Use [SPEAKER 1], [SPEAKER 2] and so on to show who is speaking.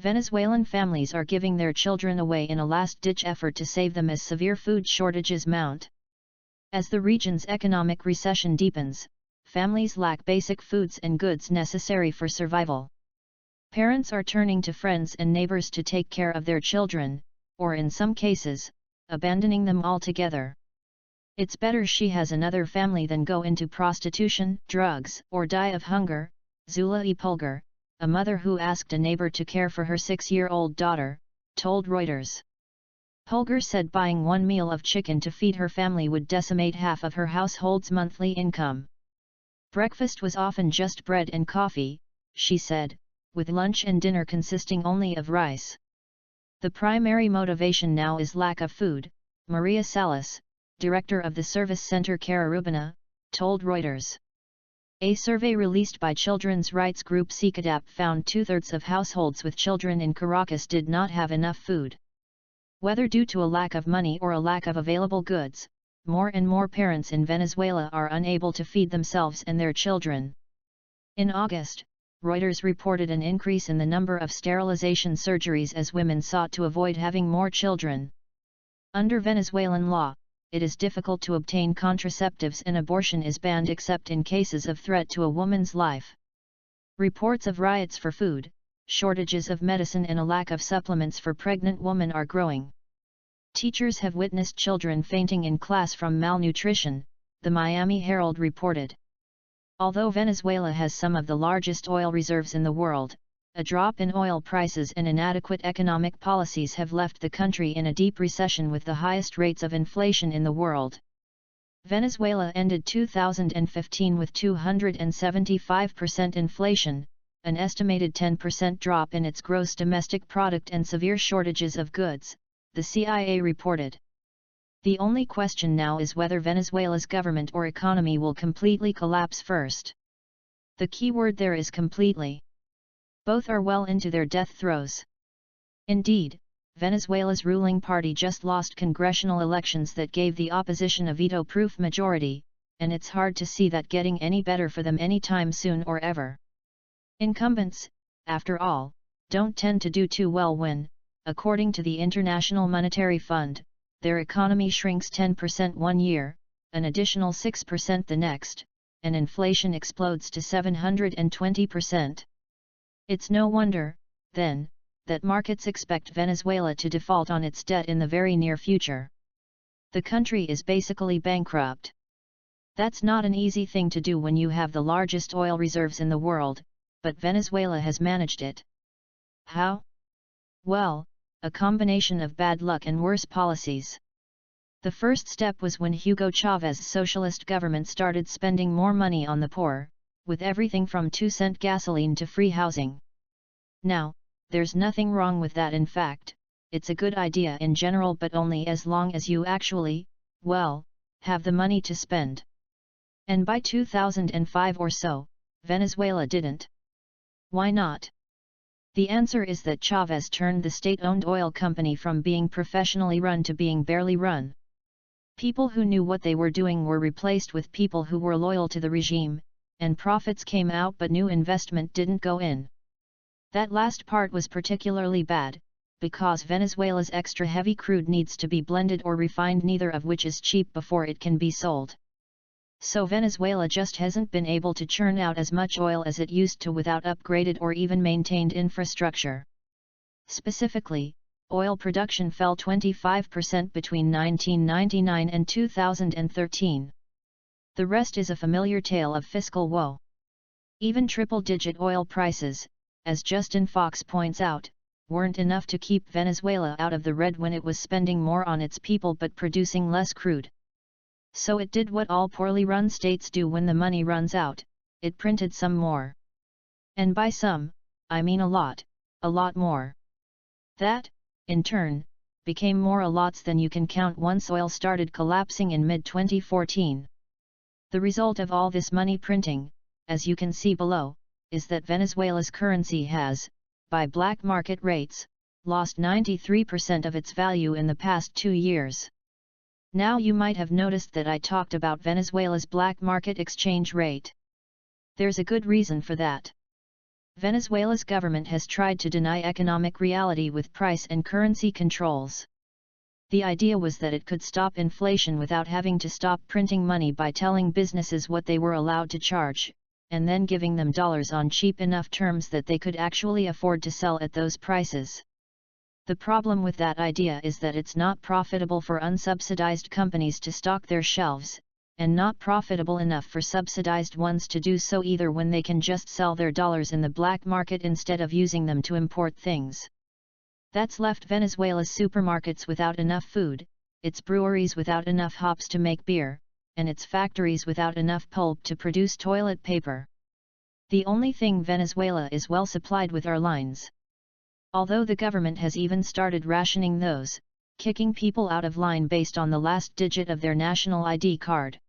[SPEAKER 1] Venezuelan families are giving their children away in a last-ditch effort to save them as severe food shortages mount. As the region's economic recession deepens, families lack basic foods and goods necessary for survival. Parents are turning to friends and neighbors to take care of their children, or in some cases, abandoning them altogether. It's better she has another family than go into prostitution, drugs, or die of hunger, Zula Pulgar, a mother who asked a neighbor to care for her 6-year-old daughter, told Reuters. Pulgar said buying one meal of chicken to feed her family would decimate half of her household's monthly income. Breakfast was often just bread and coffee, she said, with lunch and dinner consisting only of rice. The primary motivation now is lack of food, Maria Salas, director of the service center Cararubina, told Reuters. A survey released by children's rights group CICADAP found 2/3 of households with children in Caracas did not have enough food. Whether due to a lack of money or a lack of available goods, more and more parents in Venezuela are unable to feed themselves and their children. In August, Reuters reported an increase in the number of sterilization surgeries as women sought to avoid having more children. Under Venezuelan law, it is difficult to obtain contraceptives and abortion is banned except in cases of threat to a woman's life. Reports of riots for food, shortages of medicine and a lack of supplements for pregnant women are growing. Teachers have witnessed children fainting in class from malnutrition, the Miami Herald reported. Although Venezuela has some of the largest oil reserves in the world, a drop in oil prices and inadequate economic policies have left the country in a deep recession with the highest rates of inflation in the world. Venezuela ended 2015 with 275% inflation, an estimated 10% drop in its gross domestic product and severe shortages of goods, the CIA reported. The only question now is whether Venezuela's government or economy will completely collapse first. The key word there is completely. Both are well into their death throes. Indeed, Venezuela's ruling party just lost congressional elections that gave the opposition a veto-proof majority, and it's hard to see that getting any better for them anytime soon or ever. Incumbents, after all, don't tend to do too well when, according to the International Monetary Fund, their economy shrinks 10% one year, an additional 6% the next, and inflation explodes to 720%. It's no wonder, then, that markets expect Venezuela to default on its debt in the very near future. The country is basically bankrupt. That's not an easy thing to do when you have the largest oil reserves in the world, but Venezuela has managed it. How? Well, a combination of bad luck and worse policies. The first step was when Hugo Chávez's socialist government started spending more money on the poor, with everything from 2-cent gasoline to free housing. Now, there's nothing wrong with that. In fact, it's a good idea in general, but only as long as you actually, well, have the money to spend. And by 2005 or so, Venezuela didn't. Why not? The answer is that Chávez turned the state-owned oil company from being professionally run to being barely run. People who knew what they were doing were replaced with people who were loyal to the regime, and profits came out but new investment didn't go in. That last part was particularly bad, because Venezuela's extra heavy crude needs to be blended or refined, neither of which is cheap before it can be sold. So Venezuela just hasn't been able to churn out as much oil as it used to without upgraded or even maintained infrastructure. Specifically, oil production fell 25% between 1999 and 2013. The rest is a familiar tale of fiscal woe. Even triple-digit oil prices, as Justin Fox points out, weren't enough to keep Venezuela out of the red when it was spending more on its people but producing less crude. So it did what all poorly run states do when the money runs out, it printed some more. And by some, I mean a lot more. That, in turn, became more lots than you can count once oil started collapsing in mid-2014. The result of all this money printing, as you can see below, is that Venezuela's currency has, by black market rates, lost 93% of its value in the past 2 years. Now you might have noticed that I talked about Venezuela's black market exchange rate. There's a good reason for that. Venezuela's government has tried to deny economic reality with price and currency controls. The idea was that it could stop inflation without having to stop printing money by telling businesses what they were allowed to charge, and then giving them dollars on cheap enough terms that they could actually afford to sell at those prices. The problem with that idea is that it's not profitable for unsubsidized companies to stock their shelves, and not profitable enough for subsidized ones to do so either when they can just sell their dollars in the black market instead of using them to import things. That's left Venezuela's supermarkets without enough food, its breweries without enough hops to make beer, and its factories without enough pulp to produce toilet paper. The only thing Venezuela is well supplied with are lines. Although the government has even started rationing those, kicking people out of line based on the last digit of their national ID card.